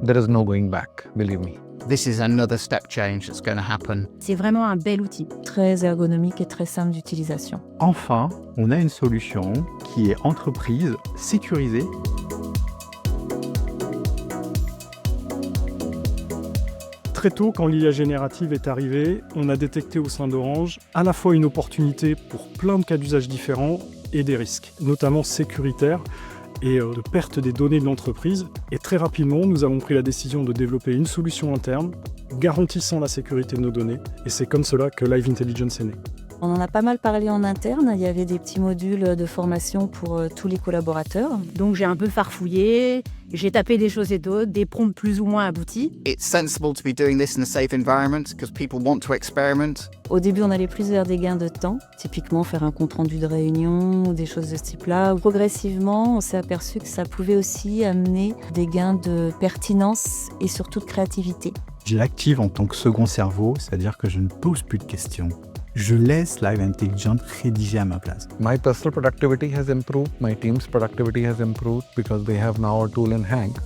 there is no going back, believe me. This is another step change that's going to happen. C'est vraiment un bel outil. Très ergonomique et très simple d'utilisation. Enfin, on a une solution qui est entreprise, sécurisée. Très tôt, quand l'IA générative est arrivée, on a détecté au sein d'Orange à la fois une opportunité pour plein de cas d'usage différents et des risques, notamment sécuritaires et de perte des données de l'entreprise. Et très rapidement, nous avons pris la décision de développer une solution interne garantissant la sécurité de nos données. Et c'est comme cela que Live Intelligence est né. On en a pas mal parlé en interne. Il y avait des petits modules de formation pour tous les collaborateurs. Donc j'ai un peu farfouillé, j'ai tapé des choses et d'autres, des prompts plus ou moins aboutis. It's sensible to be doing this in a safe environment because people want to experiment. Au début, on allait plus vers des gains de temps, typiquement faire un compte-rendu de réunion ou des choses de ce type-là. Progressivement, on s'est aperçu que ça pouvait aussi amener des gains de pertinence et surtout de créativité. Je l'active en tant que second cerveau, c'est-à-dire que je ne pose plus de questions. Je laisse Live Intelligence rédiger à ma place. My personal productivity has improved, my team's productivity has improved because they have now a tool in hand.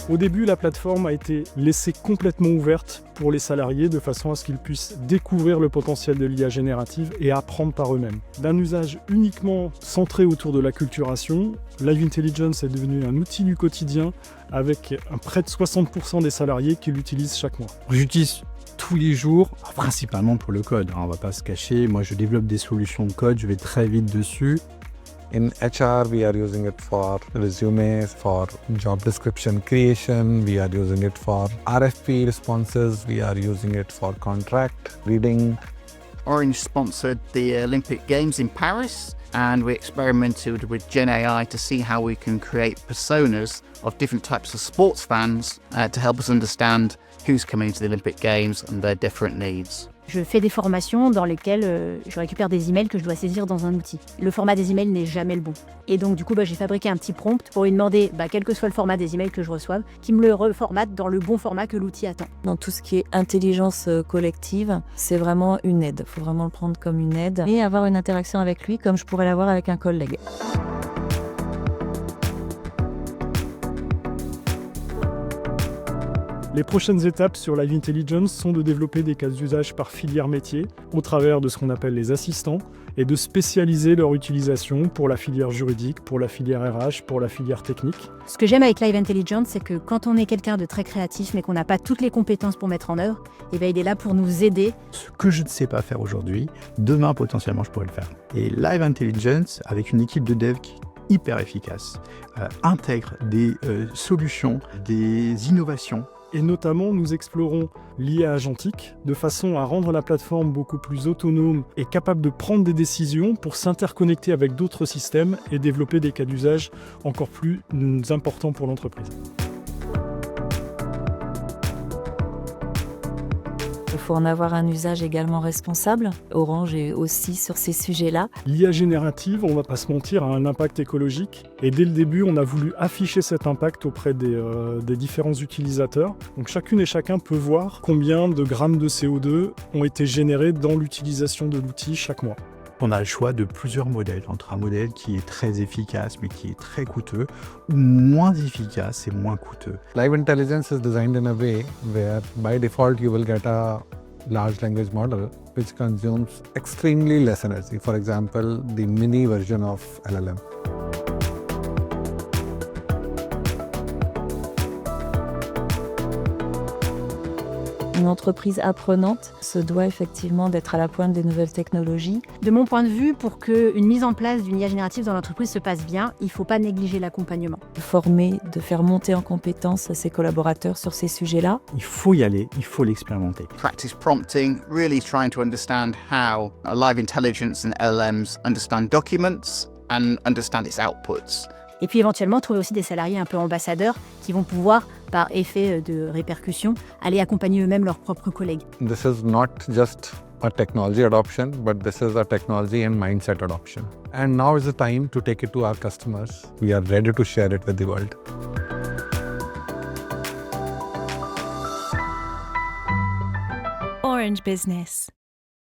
Au début, la plateforme a été laissée complètement ouverte pour les salariés de façon à ce qu'ils puissent découvrir le potentiel de l'IA générative et apprendre par eux-mêmes. D'un usage uniquement centré autour de l'acculturation, Live Intelligence est devenu un outil du quotidien avec près de 60% des salariés qui l'utilisent chaque mois. J'utilise tous les jours, principalement pour le code, on ne va pas se cacher. Moi, je développe des solutions de code, je vais très vite dessus. In HR, we are using it for resumes, for job description creation, we are using it for RFP responses, we are using it for contract reading. Orange sponsored the Olympic Games in Paris, and we experimented with Gen AI to see how we can create personas of different types of sports fans to help us understand who's coming to the Olympic Games and their different needs. Je fais des formations dans lesquelles je récupère des emails que je dois saisir dans un outil. Le format des emails n'est jamais le bon. Et donc du coup, j'ai fabriqué un petit prompt pour lui demander, quel que soit le format des emails que je reçoive, qu'il me le reformate dans le bon format que l'outil attend. Dans tout ce qui est intelligence collective, c'est vraiment une aide. Il faut vraiment le prendre comme une aide et avoir une interaction avec lui comme je pourrais l'avoir avec un collègue. Les prochaines étapes sur Live Intelligence sont de développer des cas d'usage par filière métier au travers de ce qu'on appelle les assistants et de spécialiser leur utilisation pour la filière juridique, pour la filière RH, pour la filière technique. Ce que j'aime avec Live Intelligence, c'est que quand on est quelqu'un de très créatif mais qu'on n'a pas toutes les compétences pour mettre en œuvre, il est là pour nous aider. Ce que je ne sais pas faire aujourd'hui, demain potentiellement je pourrais le faire. Et Live Intelligence, avec une équipe de dev qui est hyper efficace, intègre des solutions, des innovations. Et notamment, nous explorons l'IA agentique de façon à rendre la plateforme beaucoup plus autonome et capable de prendre des décisions pour s'interconnecter avec d'autres systèmes et développer des cas d'usage encore plus importants pour l'entreprise. Il faut en avoir un usage également responsable. Orange est aussi sur ces sujets-là. L'IA générative, on ne va pas se mentir, a un impact écologique. Et dès le début, on a voulu afficher cet impact auprès des différents utilisateurs. Donc chacune et chacun peut voir combien de grammes de CO2 ont été générés dans l'utilisation de l'outil chaque mois. On a le choix de plusieurs modèles, entre un modèle qui est très efficace mais qui est très coûteux, ou moins efficace et moins coûteux. Live Intelligence is designed in a way where by default you will get a large language model which consumes extremely less energy. For example, the mini version of LLM. Une entreprise apprenante se doit effectivement d'être à la pointe des nouvelles technologies. De mon point de vue, pour qu'une mise en place d'une IA générative dans l'entreprise se passe bien, il ne faut pas négliger l'accompagnement. De former, de faire monter en compétence ses collaborateurs sur ces sujets-là. Il faut y aller, il faut l'expérimenter. Practice prompting, really trying to understand how Live Intelligence and LLMs understand documents and understand its outputs. Et puis éventuellement, trouver aussi des salariés un peu ambassadeurs qui vont pouvoir, par effet de répercussion, aller accompagner eux-mêmes leurs propres collègues. This is not just a technology adoption, but this is a technology and mindset adoption. And now is the time to take it to our customers. We are ready to share it with the world. Orange Business.